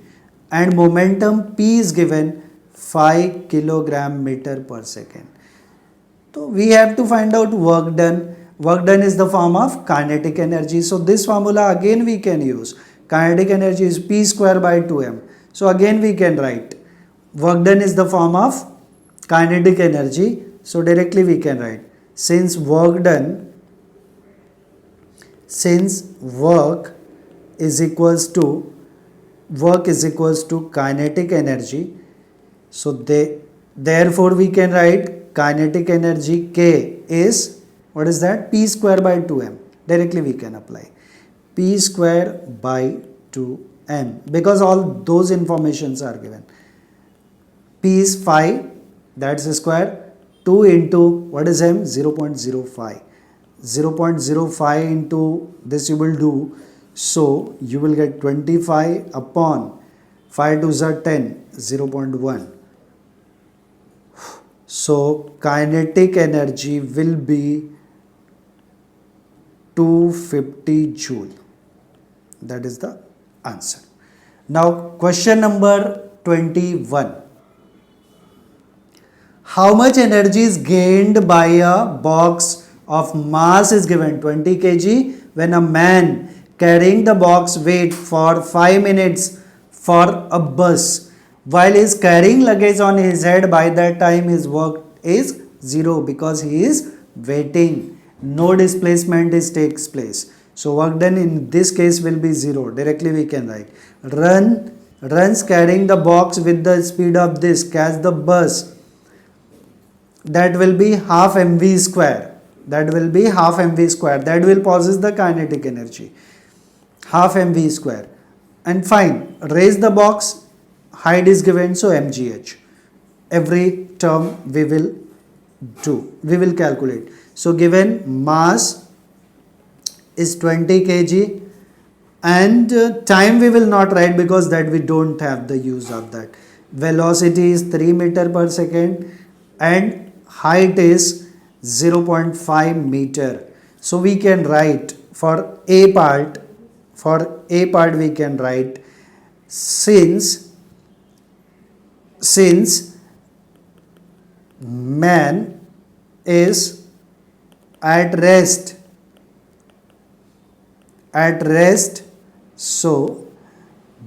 And momentum P is given 5 kilogram meter per second. So we have to find out work done. Work done is the form of kinetic energy. So this formula again we can use. Kinetic energy is P square by 2m. So again we can write work done is the form of kinetic energy. So directly we can write since work is equals to kinetic energy. So therefore we can write kinetic energy K is, what is that? P square by 2m. Directly we can apply P square by 2m because all those informations are given. P is 5, that's a square. 2 into what is m? 0.05. 0.05 into this you will do. So you will get 25 upon 5 2s are 10, 0.1. So kinetic energy will be 250 joule. That is the answer. Now question number 21. How much energy is gained by a box of mass is given 20 kg when a man carrying the box wait for 5 minutes for a bus while he is carrying luggage on his head? By that time his work is 0 because he is waiting. No displacement takes place. So work done in this case will be 0. Directly we can write runs carrying the box with the speed of this, catch the bus. That will be half mv square. That will possess the kinetic energy. Half mv square. And fine, raise the box, height is given, so mgh. Every term we will calculate. So given mass is 20 kg and time we will not write because that we don't have the use of that. Velocity is 3 meter per second and height is 0.5 meter. So we can write for A part we can write since man is at rest, so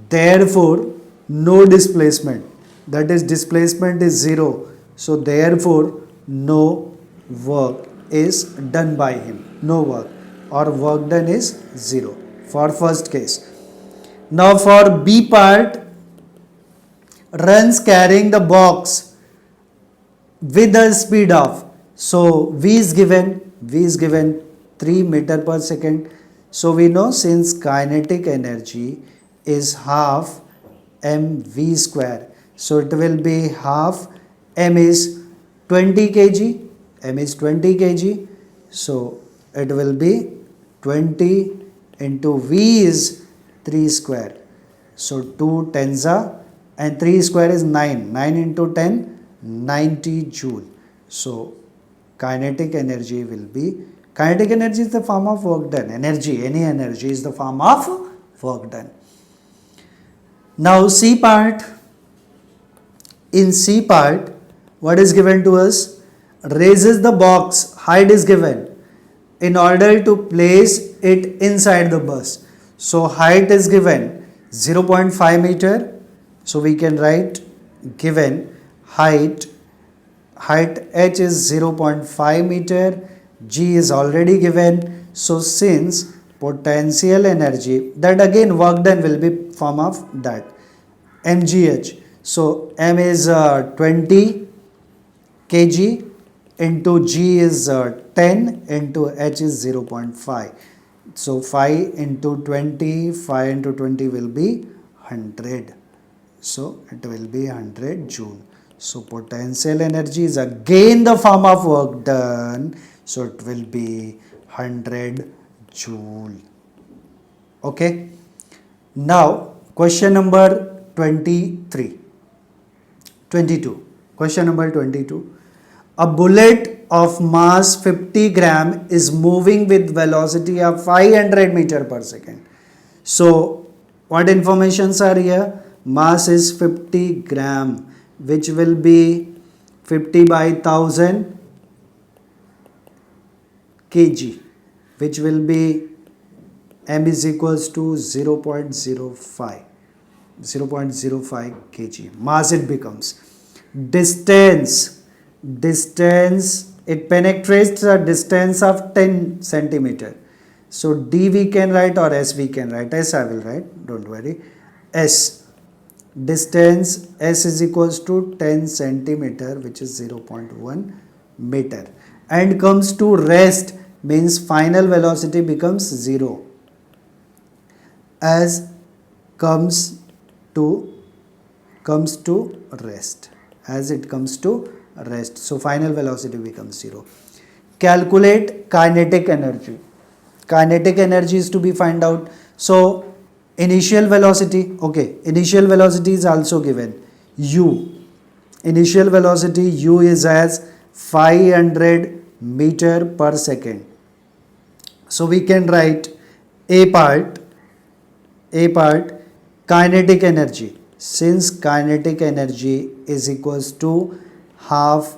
therefore no displacement, that is displacement is 0, so therefore no work is done by him, no work, or work done is 0 for first case. Now for B part, runs carrying the box with a speed of, so V is given 3 meter per second. So we know since kinetic energy is half mv square, so it will be half m is 20 kg, so it will be 20 into V is 3 square, so 2 tens are, and 3 square is 9 into 10, 90 joule. So kinetic energy will be, kinetic energy is the form of work done. Energy, any energy is the form of work done. Now C part. In C part, what is given to us? Raises the box, height is given in order to place it inside the bus. So height is given 0.5 meter. So we can write given height h is 0.5 meter, g is already given. So since potential energy, that again work done will be form of that mgh. So m is 20 kg into g is 10 into h is 0.5. So 5 into 20 will be 100. So it will be 100 joule. So potential energy is again the form of work done. So it will be 100 joule. Okay. Now question number 22. Question number 22. A bullet of mass 50 gram is moving with velocity of 500 meter per second. So what informations are here? Mass is 50 gram, which will be 50 by 1000 kg, which will be m is equals to 0.05 kg. Mass it becomes. Distance, it penetrates a distance of 10 centimeter. So d we can write or s we can write. S I will write, don't worry. S, distance s is equals to 10 centimeter, which is 0.1 meter, and comes to rest, means final velocity becomes 0 as comes to rest, as it comes to rest. So final velocity becomes 0. Calculate kinetic energy. Kinetic energy is to be find out. So initial velocity, okay, initial velocity is also given, u. Initial velocity u is as 500 meter per second. So we can write a part kinetic energy. Since kinetic energy is equals to half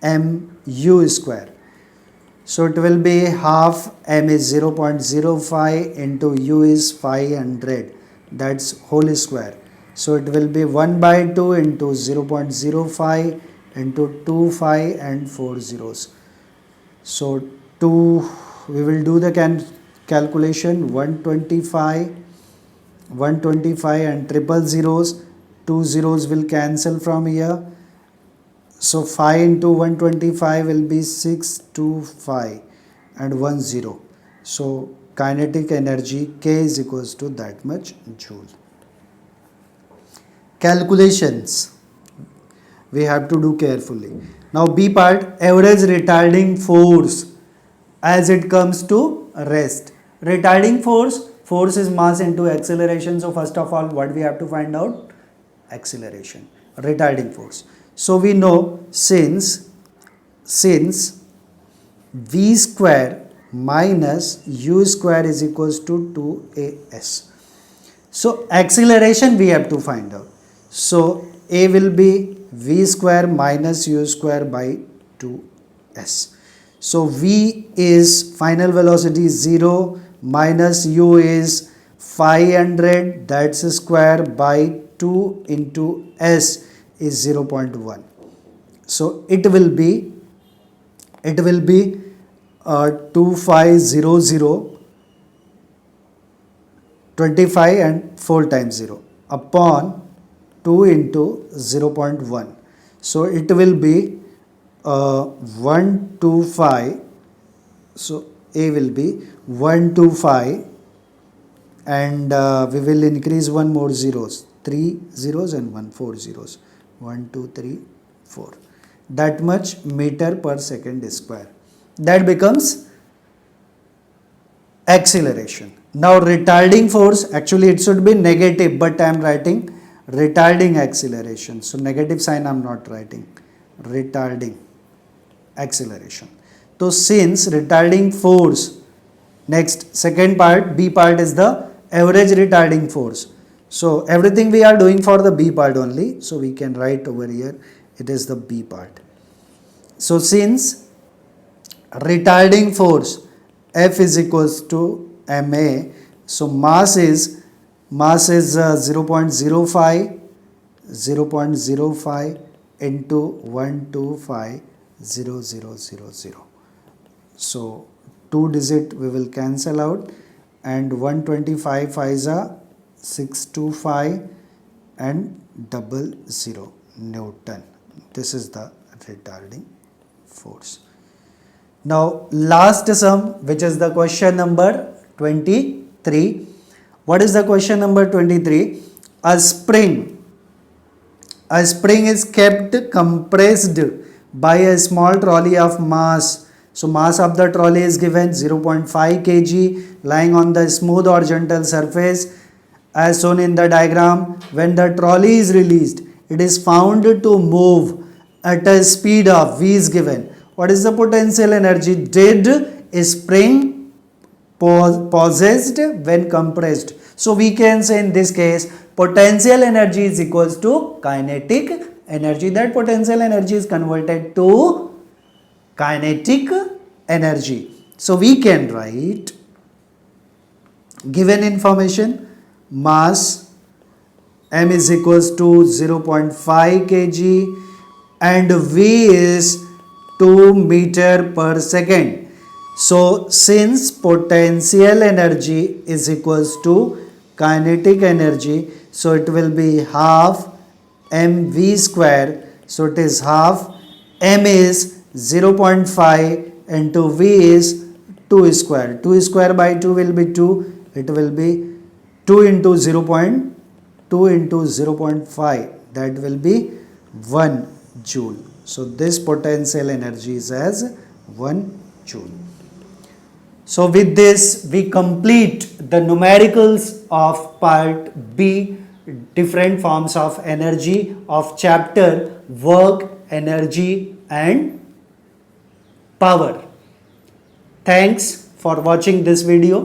mu square, so it will be half m is 0.05 into u is 500, that's whole square. So it will be 1 by 2 into 0.05 into 25 and 4 zeros. So 2, we will do the calculation, 125 and triple zeros, 2 zeros will cancel from here. So 5 into 125 will be 625 and 1 0. So kinetic energy K is equals to that much joule. Calculations we have to do carefully. Now B part, average retarding force as it comes to rest. Retarding force is mass into acceleration. So first of all, what we have to find out? Acceleration, retarding force. So we know since v square minus u square is equals to 2as. So acceleration we have to find out. So a will be v square minus u square by 2s. So v is final velocity is 0 minus u is 500, that's a square, by 2 into s is 0.1. So it will be 2500, 25 and 4 times 0 upon 2 into 0.1. So it will be 125. So a will be 125 and we will increase one more zeros, 3 zeros and 4 zeros, 1 2 3 4, that much meter per second square. That becomes acceleration. Now retarding force, actually it should be negative, but I am writing retarding acceleration. So negative sign I am not writing, retarding acceleration. So since retarding force, next second part, B part is the average retarding force. So everything we are doing for the B part only. So we can write over here, it is the B part. So since retarding force F is equals to ma, so mass is 0.05 into 1250000. So 2 digit we will cancel out, and 125 5s are 625 and 00 Newton. This is the retarding force. Now last sum, which is the question number 23. What is the question number 23? A spring is kept compressed by a small trolley of mass. So mass of the trolley is given 0.5 kg lying on the smooth horizontal surface as shown in the diagram. When the trolley is released, it is found to move at a speed of v is given. What is the potential energy? Did a spring possessed when compressed? So we can say in this case potential energy is equals to kinetic energy. That potential energy is converted to kinetic energy. So we can write given information mass m is equals to 0.5 kg and v is 2 meter per second. So since potential energy is equals to kinetic energy, so it will be half mv square. So it is half m is 0.5 into v is 2 square. 2 square by 2 will be 2. It will be 2 into 0.2 into 0.5, that will be 1 joule. So this potential energy is as 1 joule. So with this we complete the numericals of part B, different forms of energy of chapter work, energy and power. Thanks for watching this video.